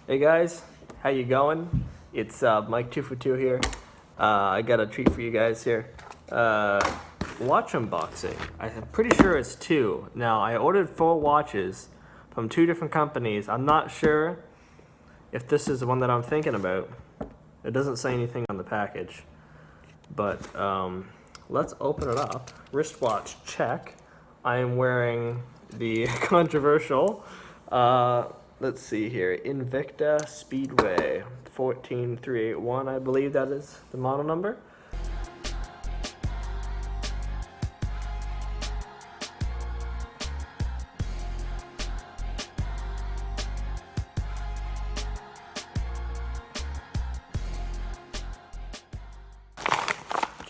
Hey guys, how you going? It's Mike 2 for 2 here. I got a treat for you guys here. Watch unboxing. I'm pretty sure it's 2. Now I ordered 4 watches from 2 different companies. I'm not sure if this is the one that I'm thinking about. It doesn't say anything on the package, but let's open it up. Wristwatch check. I am wearing the controversial. Let's see here, Invicta Speedway 14381, I believe that is the model number.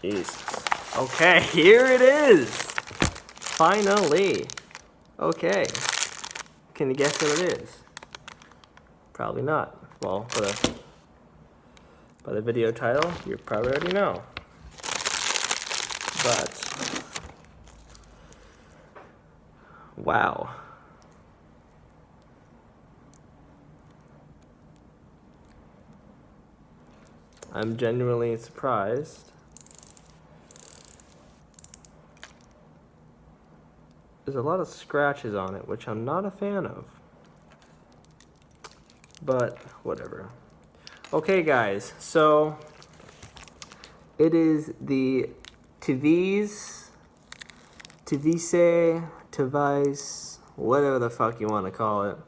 Jesus. Okay, here it is. Finally. Okay. Can you guess what it is? Probably not. Well, by the video title, you probably already know. But, wow. I'm genuinely surprised. There's a lot of scratches on it, which I'm not a fan of. But whatever. Okay guys, so it is the Tevise, whatever the fuck you want to call it.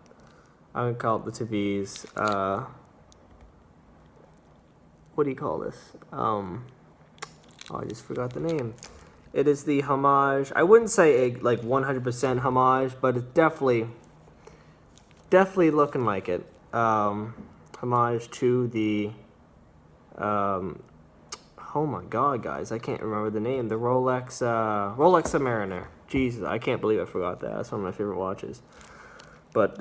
I'm gonna call it the Tevise. What do you call this? Oh, I just forgot the name. It is the Homage. I wouldn't say like 100% Homage, but it's definitely looking like it. Homage to the, oh my god, guys, I can't remember the name. The Rolex Submariner. Jesus, I can't believe I forgot that. That's one of my favorite watches. But,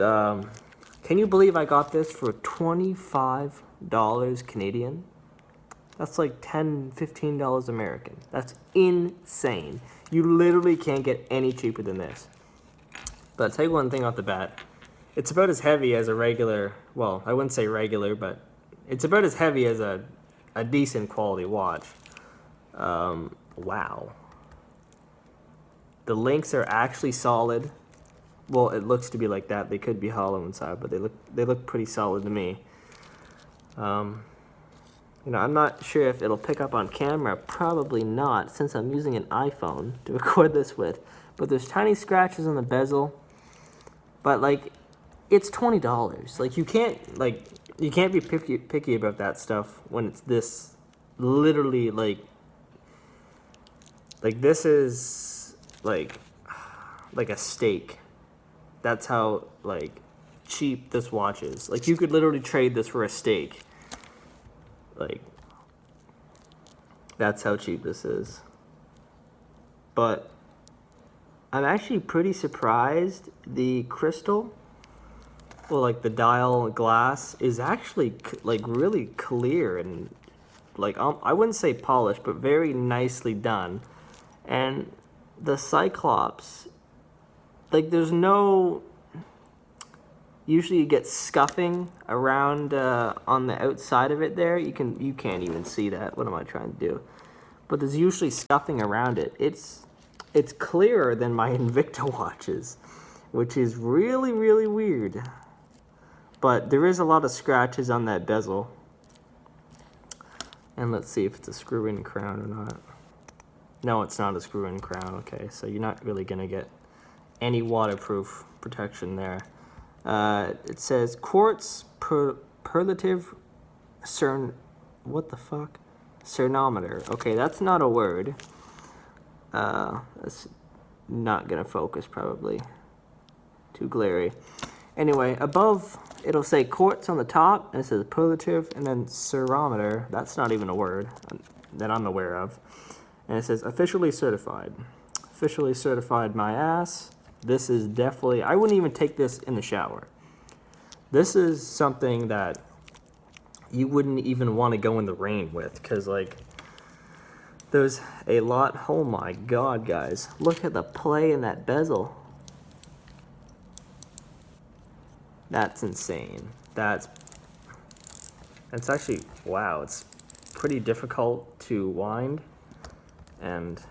can you believe I got this for $25 Canadian? That's like $10, $15 American. That's insane. You literally can't get any cheaper than this. But I'll tell you one thing off the bat. It's about as heavy as a regular, well, I wouldn't say regular, but it's about as heavy as a decent quality watch. Wow. The links are actually solid. Well, it looks to be like that. They could be hollow inside, but they look pretty solid to me. You know, I'm not sure if it'll pick up on camera. Probably not, since I'm using an iPhone to record this with. But there's tiny scratches on the bezel. But like, it's $20. Like, you can't be picky about that stuff when it's this literally like this is like a steak. That's how like cheap this watch is. Like, you could literally trade this for a steak. Like, that's how cheap this is. But I'm actually pretty surprised the crystal, well, like the dial glass, is actually like really clear and like, I wouldn't say polished, but very nicely done. And the Cyclops, like, there's no, usually you get scuffing around on the outside of it there. You can't even see that. What am I trying to do? But there's usually scuffing around it. It's clearer than my Invicta watches, which is really, really weird. But there is a lot of scratches on that bezel. And let's see if it's a screw-in crown or not. No, it's not a screw-in crown. Okay, so you're not really gonna get any waterproof protection there. It says quartz perlative what the fuck? Cernometer. Okay, that's not a word. That's not gonna focus probably. Too glary. Anyway, above it'll say quartz on the top, and it says perlative, and then cerometer. That's not even a word that I'm aware of. And it says officially certified. Officially certified my ass. This is definitely, I wouldn't even take this in the shower. This is something that you wouldn't even want to go in the rain with, because like, there's a lot, oh my god, guys. Look at the play in that bezel. That's insane. That's it's actually, wow, it's pretty difficult to wind. And,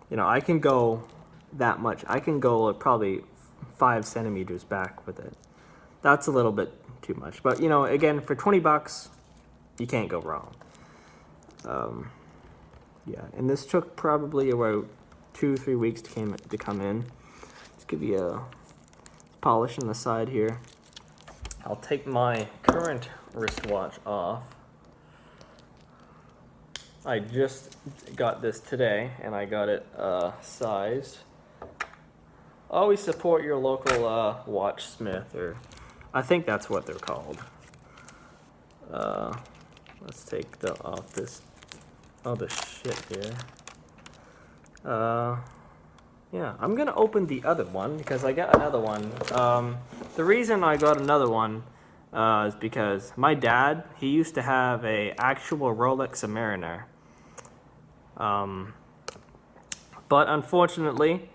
you know, I can go that much. I can go like probably 5 centimeters back with it. That's a little bit too much. But, you know, again, for 20 bucks, you can't go wrong. Yeah, and this took probably about 2-3 weeks to come in. Let's give you a polish on the side here. I'll take my current wristwatch off. I just got this today, and I got it sized. Always support your local watchsmith, or I think that's what they're called. Let's take off this other shit here. Yeah, I'm gonna open the other one because I got another one. The reason I got another one is because my dad, he used to have a actual Rolex Submariner. But unfortunately,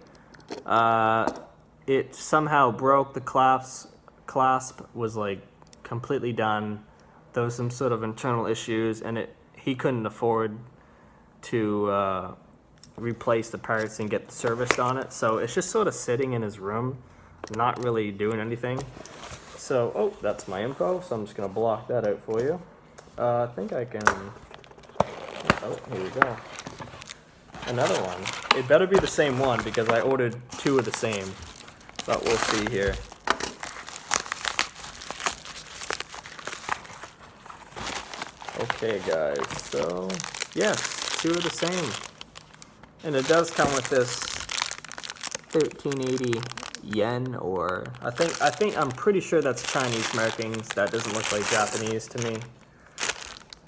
it somehow broke. The clasp was like completely done. There was some sort of internal issues, and he couldn't afford to replace the parts and get the serviced on it. So it's just sort of sitting in his room, not really doing anything. So, oh, that's my info, so I'm just gonna block that out for you. I think I can, oh, here we go. Another one. It better be the same one because I ordered 2 of the same, but we'll see here. Okay, guys, so yes, 2 of the same. And it does come with this 1380 yen, or I'm pretty sure that's Chinese markings. That doesn't look like Japanese to me.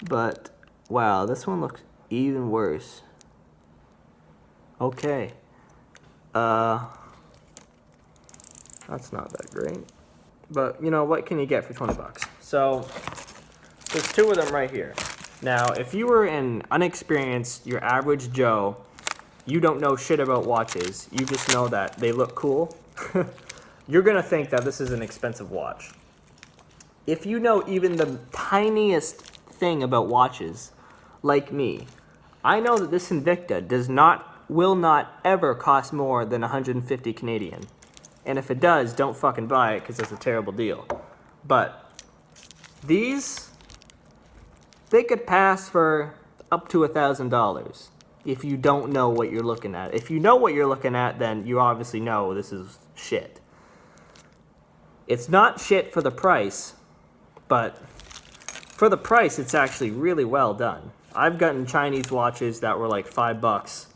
But wow, this one looks even worse. Okay. That's not that great. But you know, what can you get for 20 bucks? So there's 2 of them right here. Now, if you were an unexperienced, your average Joe, you don't know shit about watches, you just know that they look cool, you're gonna think that this is an expensive watch. If you know even the tiniest thing about watches, like me, I know that this Invicta will not ever cost more than 150 Canadian. And if it does, don't fucking buy it because it's a terrible deal. But these, they could pass for up to $1,000 if you don't know what you're looking at. If you know what you're looking at, then you obviously know this is shit. It's not shit for the price, but for the price, it's actually really well done. I've gotten Chinese watches that were like $5.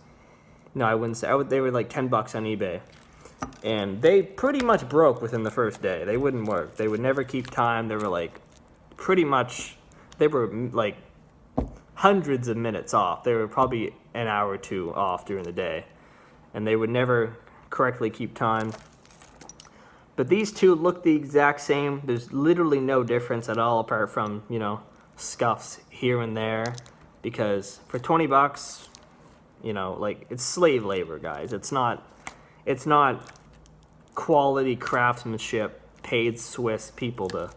No, I wouldn't say. They were like $10 on eBay. And they pretty much broke within the first day. They wouldn't work. They would never keep time. They were like they were like hundreds of minutes off. They were probably an hour or 2 off during the day. And they would never correctly keep time. But these 2 look the exact same. There's literally no difference at all apart from, you know, scuffs here and there. Because for 20 bucks, you know, like, it's slave labor, guys. It's not quality craftsmanship, paid Swiss people to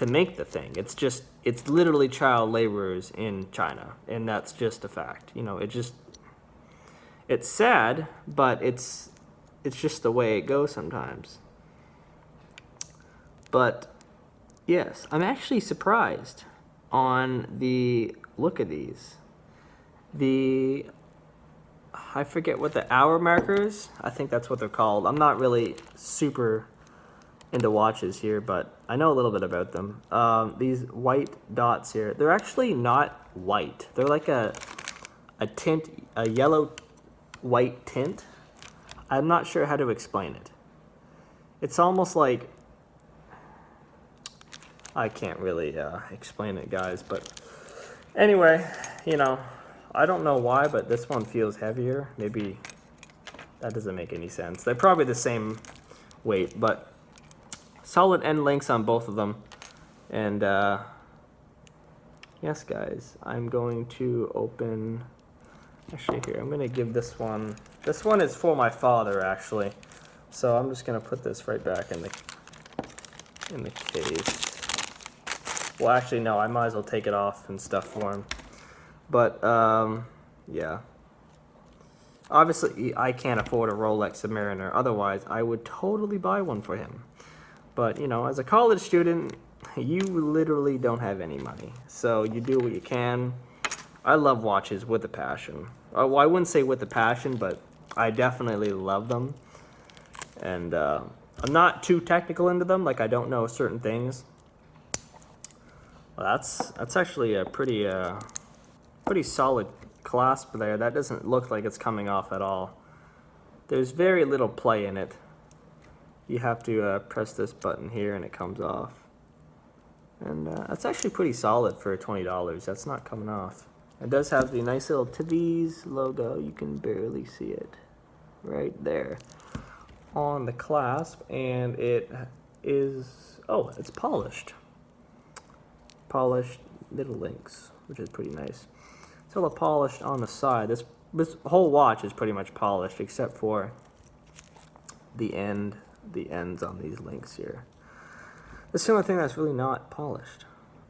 make the thing. It's literally child laborers in China, and that's just a fact. You know, it's sad, but it's just the way it goes sometimes. But yes, I'm actually surprised on the look of these. I forget what the hour markers, I think that's what they're called. I'm not really super into watches here, but I know a little bit about them. These white dots here, they're actually not white. They're like a yellow white tint. I'm not sure how to explain it. It's almost like, I can't really explain it, guys, but anyway, you know, I don't know why, but this one feels heavier. Maybe that doesn't make any sense. They're probably the same weight, but solid end links on both of them. And yes, guys, I'm going to open, actually here, I'm going to give this one is for my father, actually. So I'm just going to put this right back in the case. Well, actually, no, I might as well take it off and stuff for him. But, yeah. Obviously, I can't afford a Rolex Submariner. Otherwise, I would totally buy one for him. But, you know, as a college student, you literally don't have any money. So you do what you can. I love watches with a passion. Well, I wouldn't say with a passion, but I definitely love them. And I'm not too technical into them. Like, I don't know certain things. Well, that's actually a pretty solid clasp there. That doesn't look like it's coming off at all. There's very little play in it. You have to press this button here and it comes off. And that's actually pretty solid for $20. That's not coming off. It does have the nice little Tevise logo. You can barely see it right there on the clasp. And it is, oh, it's polished. Polished little links, which is pretty nice. It's all polished on the side. This whole watch is pretty much polished except for the ends on these links here. That's the only thing that's really not polished.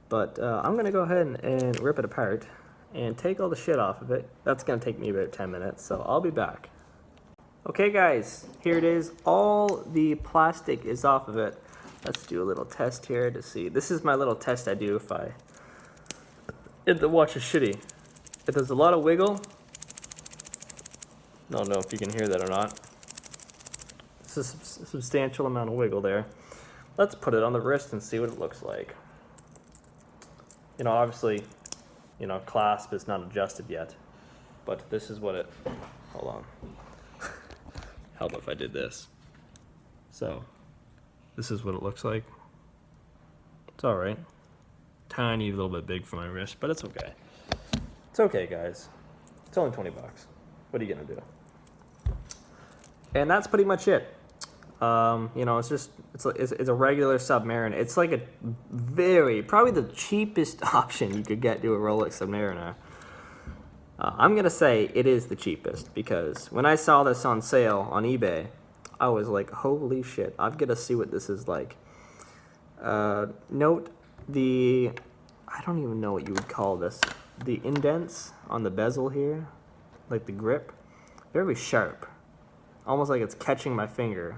But I'm gonna go ahead and rip it apart and take all the shit off of it. That's gonna take me about 10 minutes, so I'll be back. Okay guys, here it is. All the plastic is off of it. Let's do a little test here to see. This is my little test I do if the watch is shitty. If there's a lot of wiggle, I don't know if you can hear that or not. It's a substantial amount of wiggle there. Let's put it on the wrist and see what it looks like. You know, obviously, you know, clasp is not adjusted yet, but this is what it, hold on. Help if I did this. So, this is what it looks like. It's all right. Tiny, little bit big for my wrist, but it's okay. It's okay, guys. It's only 20 bucks. What are you gonna do? And that's pretty much it. You know, it's a regular Submariner. It's like probably the cheapest option you could get to a Rolex Submariner. I'm gonna say it is the cheapest because when I saw this on sale on eBay, I was like, holy shit, I've got to see what this is like. Note I don't even know what you would call this. The indents on the bezel here, like the grip, very sharp. Almost like it's catching my finger.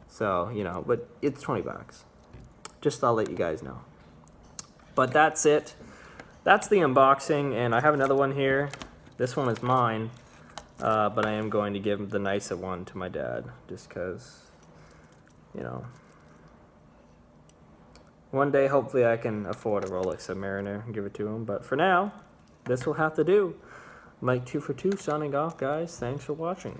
So, you know, but it's 20 bucks. Just thought I'll let you guys know. But that's it. That's the unboxing, and I have another one here. This one is mine. But I am going to give the nicer one to my dad, just because, you know, one day hopefully I can afford a Rolex Submariner and give it to him. But for now, this will have to do. Mike 2 for 2 signing off, guys. Thanks for watching.